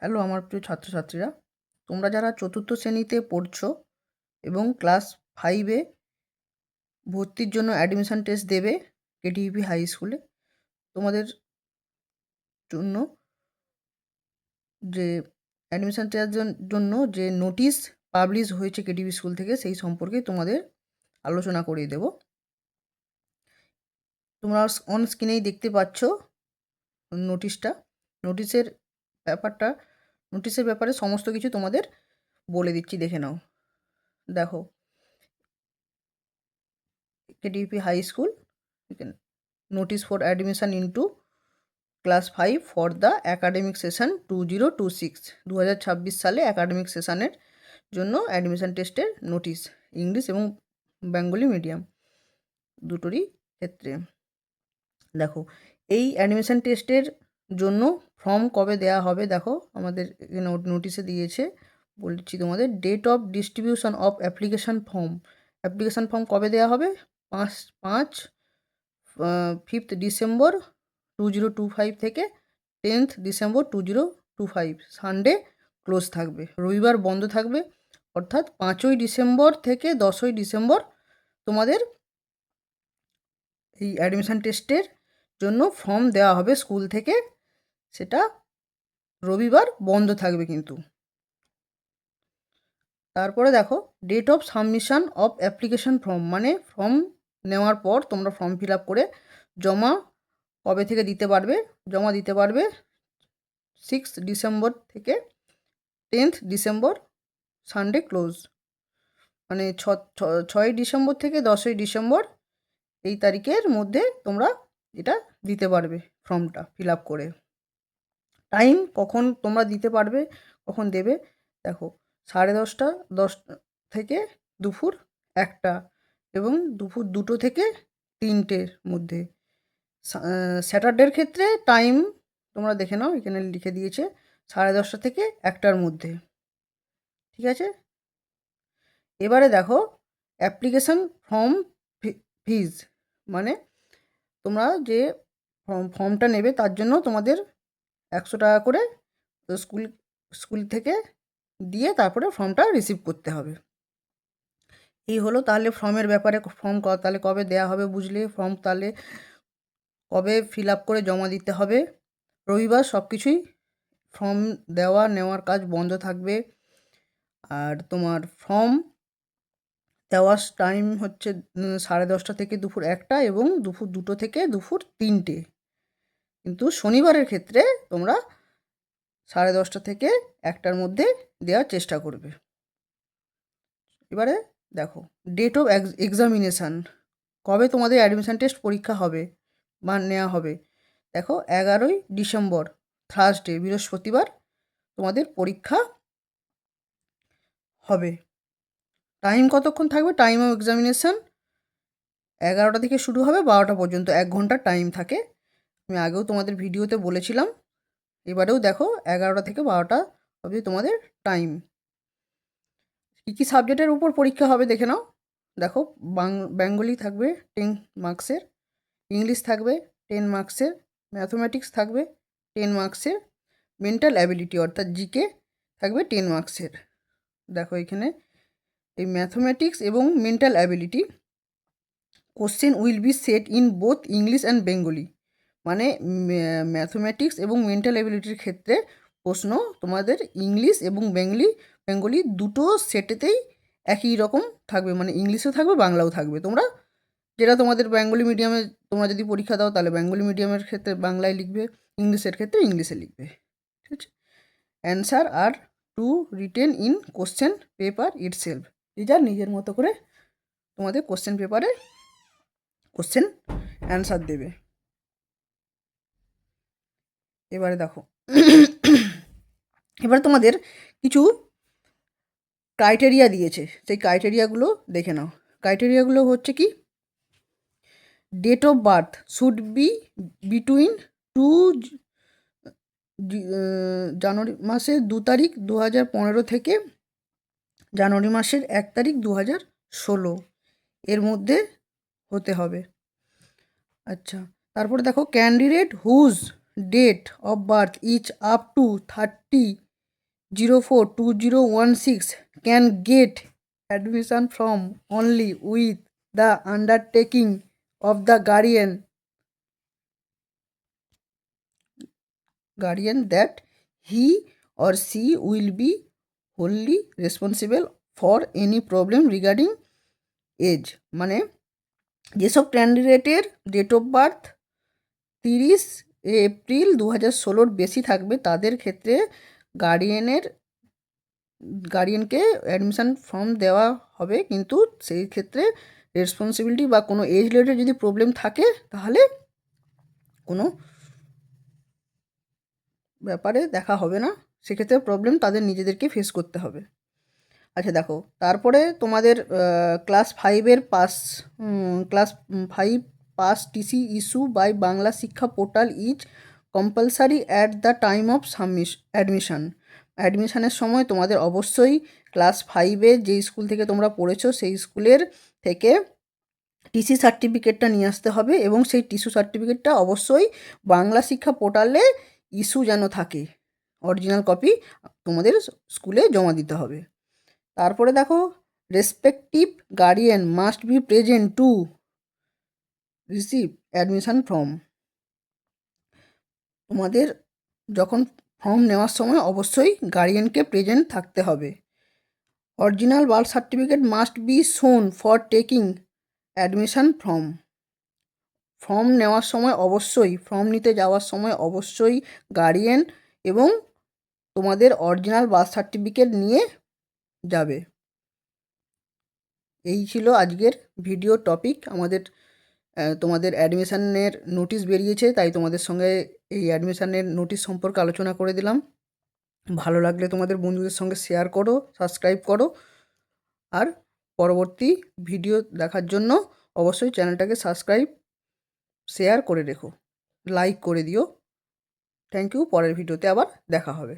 Hello আমার প্রিয় ছাত্রছাত্রীরা, তোমরা যারা চতুর্থ শ্রেণীতে পড়ছো এবং ক্লাস 5-এ ভর্তির জন্য অ্যাডমিশন টেস্ট দেবে কেটিভি হাই স্কুলে, তোমাদের জন্য যে অ্যাডমিশন টেস্টের জন্য যে নোটিশ পাবলিশ হয়েছে কেটিভি স্কুল থেকে, সেই সম্পর্কে তোমাদের আলোচনা করিয়ে দেব। তোমরা অন স্ক্রিনেই দেখতে পাচ্ছ নোটিশটা। নোটিশের ব্যাপারে সমস্ত কিছু তোমাদের বলে দিচ্ছি, দেখে নাও। দেখো, KTP High School, notice for admission into class 5 for the academic session 2026 2026 সালে একাডেমিক সেশনের জন্য অ্যাডমিশন টেস্টের নোটিশ, ইংলিশ এবং বেঙ্গলি মিডিয়াম দুটোরই ক্ষেত্রে। দেখো, এই অ্যাডমিশন টেস্টের জন্য ফর্ম কবে দেওয়া হবে, দেখো আমাদের নোটিশে দিয়েছে, বলছি তোমাদের। Date of distribution of application form কবে দেওয়া হবে? 5th ডিসেম্বর 2025 থেকে 10th ডিসেম্বর 2025। সানডে ক্লোজ থাকবে, রবিবার বন্ধ থাকবে। অর্থাৎ 5ই ডিসেম্বর থেকে 10ই ডিসেম্বর তোমাদের এই অ্যাডমিশান টেস্টের জন্য ফর্ম দেওয়া হবে স্কুল থেকে। সেটা রবিবার বন্ধ থাকবে কিন্তু। তারপরে দেখো, date of submission of application form, মানে ফর্ম নেওয়ার পর তোমরা ফর্ম ফিল আপ করে জমা কবে থেকে দিতে পারবে? জমা দিতে পারবে 6 ডিসেম্বর থেকে 10th ডিসেম্বর, সানডে ক্লোজ। মানে 6ই ডিসেম্বর থেকে 10ই ডিসেম্বর এই তারিখের মধ্যে তোমরা এটা দিতে পারবে, ফর্মটা ফিল আপ করে। টাইম কখন তোমরা দিতে পারবে, কখন দেবে? দেখো, 10:30 থেকে দুপুর 1টা এবং দুপুর 2টো থেকে 3টের মধ্যে। স্যাটারডের ক্ষেত্রে টাইম তোমরা দেখে নাও, এখানে লিখে দিয়েছে 10:30 থেকে 1টার মধ্যে। ঠিক আছে। এবারে দেখো, অ্যাপ্লিকেশান ফর্ম ফিজ, মানে তোমরা যে ফর্মটা নেবে তার জন্য তোমাদের 100 টাকা করে স্কুল থেকে দিয়ে তারপরে ফর্মটা রিসিভ করতে হবে। এই হলো তাহলে ফর্মের ব্যাপারে। ফর্ম তাহলে কবে দেওয়া হবে বুঝলে। ফর্ম তাহলে কবে ফিল আপ করে জমা দিতে হবে? রবিবার সব কিছুই ফর্ম নেওয়ার কাজ বন্ধ থাকবে। আর তোমার ফর্ম দেওয়ার টাইম হচ্ছে 10:30 থেকে দুপুর 1টা এবং দুপুর 2টো থেকে দুপুর 3টে। কিন্তু শনিবারের ক্ষেত্রে তোমরা 10:30 থেকে 1টার মধ্যে দেওয়ার চেষ্টা করবে। এবারে দেখো, ডেট অফ এক্সামিনেশান, কবে তোমাদের অ্যাডমিশান টেস্ট পরীক্ষা হবে বা নেওয়া হবে? দেখো, 11ই ডিসেম্বর, থার্সডে, বৃহস্পতিবার তোমাদের পরীক্ষা হবে। টাইম কতক্ষণ থাকবে? টাইম অফ এক্সামিনেশান 11টা থেকে শুরু হবে, 12টা পর্যন্ত 1 ঘন্টার টাইম থাকে। আমি আগেও তোমাদের ভিডিওতে বলেছিলাম। এবারেও দেখো, 11টা থেকে 12টা অবধি তোমাদের টাইম। কী কী সাবজেক্টের উপর পরীক্ষা হবে দেখে নাও। দেখো, বেঙ্গলি থাকবে 10 মার্কসের, ইংলিশ থাকবে 10 মার্কসের, ম্যাথমেটিক্স থাকবে 10 মার্কসের, মেন্টাল অ্যাবিলিটি অর্থাৎ জিকে থাকবে 10 মার্কসের। দেখো, এখানে এই ম্যাথমেটিক্স এবং mental ability question will be set in both English and Bengali, মানে ম্যাথমেটিক্স এবং মেন্টাল অ্যাবিলিটির ক্ষেত্রে প্রশ্ন তোমাদের ইংলিশ এবং বেঙ্গলি দুটো সেটেতেই একই রকম থাকবে, মানে ইংলিশও থাকবে বাংলাও থাকবে। তোমরা যেটা তোমাদের বেঙ্গলি মিডিয়ামে তোমরা যদি পরীক্ষা দাও তাহলে বেঙ্গলি মিডিয়ামের ক্ষেত্রে বাংলায় লিখবে, ইংলিশের ক্ষেত্রে ইংলিশে লিখবে। ঠিক আছে। Answer are to written in question paper itself, নিজের মতো করে তোমাদের কোশ্চেন পেপারে কোশ্চেন অ্যান্সার দেবে। এবারে দেখো, এবারে তোমাদের কিছু ক্রাইটেরিয়া দিয়েছে, সেই ক্রাইটেরিয়াগুলো দেখে নাও। ক্রাইটেরিয়াগুলো হচ্ছে কি? Date of birth should be between 2 জানুয়ারি মাসের 2 তারিখ 2015 থেকে জানুয়ারি মাসের 1 তারিখ 2016 এর মধ্যে হতে হবে। আচ্ছা, তারপরে দেখো, candidate whose date of birth is up to 30 042016 can get admission from only with the undertaking of the guardian that he or she will be wholly responsible for any problem regarding age। মানে যেসব ক্যান্ডিডেটের date of birth 30 April 2016 বেশি থাকবে তাদের ক্ষেত্রে গার্ডিয়ানকে admission form দেওয়া হবে, কিন্তু সেই ক্ষেত্রে রেসপন্সিবিলিটি বা কোনো এজ রিলেটেড যদি প্রবলেম থাকে তাহলে কোনো ব্যাপারে দেখা হবে না, সেক্ষেত্রে প্রবলেম তাদের নিজেদেরকে ফেস করতে হবে। আচ্ছা দেখো, তারপরে তোমাদের class 5 pass TC issue by Bangla Shiksha portal is compulsory at the time of admission. অ্যাডমিশানের সময় তোমাদের অবশ্যই ক্লাস 5-এ যে স্কুল থেকে তোমরা পড়েছো সেই স্কুলের থেকে টিসি সার্টিফিকেটটা নিয়ে আসতে হবে, এবং সেই টিসি সার্টিফিকেটটা অবশ্যই বাংলা শিক্ষা পোর্টালে ইস্যু যেন থাকে, অরিজিনাল কপি তোমাদের স্কুলে জমা দিতে হবে। তারপরে দেখো, respective guardian must be present to receive admission form. তোমাদের যখন ফর্ম নেওয়ার সময় অবশ্যই গার্ডিয়ানকে প্রেজেন্ট থাকতে হবে। Original birth certificate must be শোন ফর টেকিং অ্যাডমিশান ফর্ম নেওয়ার সময় অবশ্যই, ফর্ম নিতে যাওয়ার সময় অবশ্যই গার্ডিয়ান এবং তোমাদের অরিজিনাল বার্থ সার্টিফিকেট নিয়ে যাবে। এই ছিল আজকের ভিডিও টপিক। তোমাদের অ্যাডমিশানের নোটিশ বেরিয়েছে, তাই তোমাদের সঙ্গে এই অ্যাডমিশানের নোটিশ সম্পর্কে আলোচনা করে দিলাম। ভালো লাগলে তোমাদের বন্ধুদের সঙ্গে শেয়ার করো, সাবস্ক্রাইব করো, আর পরবর্তী ভিডিও দেখার জন্য অবশ্যই চ্যানেলটাকে সাবস্ক্রাইব শেয়ার করে রেখো, লাইক করে দিও। Thank you. পরের ভিডিওতে আবার দেখা হবে।